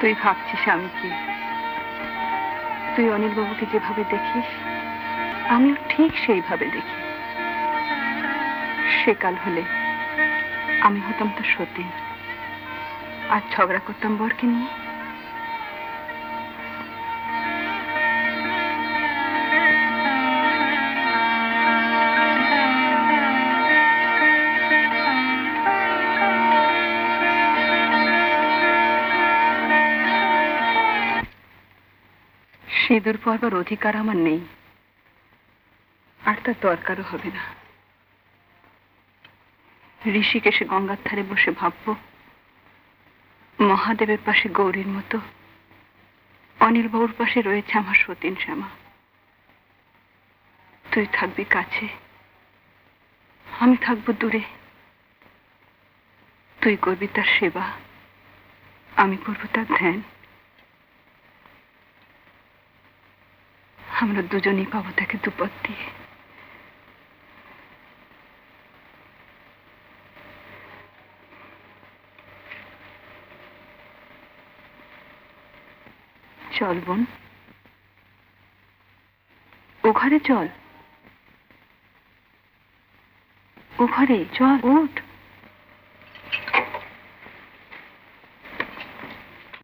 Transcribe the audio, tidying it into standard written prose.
তুই ভাবছিস আমি কি? তুই অনিল বাবুকে যেভাবে দেখিস আমিও ঠিক সেইভাবে দেখি। সেকাল হলে আমি হতাম তো সতীন, আর ঝগড়া করতাম বরকে নিয়ে। সিঁদুর পরবার অধিকার আমার নেই, আর তার দরকারও হবে না। ঋষিকেশে গঙ্গার ধারে বসে ভাববো মহাদেবের পাশে গৌরীর মতো অনিল বাবুর পাশে রয়েছে আমার সতীন শ্যামা। তুই থাকবি কাছে, আমি থাকবো দূরে। তুই করবি তার সেবা, আমি করবো তার ধ্যান। আমরা দুজনেই পাবো তাকে দুপদ দিয়ে। চল বোন, ও ঘরে চল, ও ঘরে চল, ওঠ।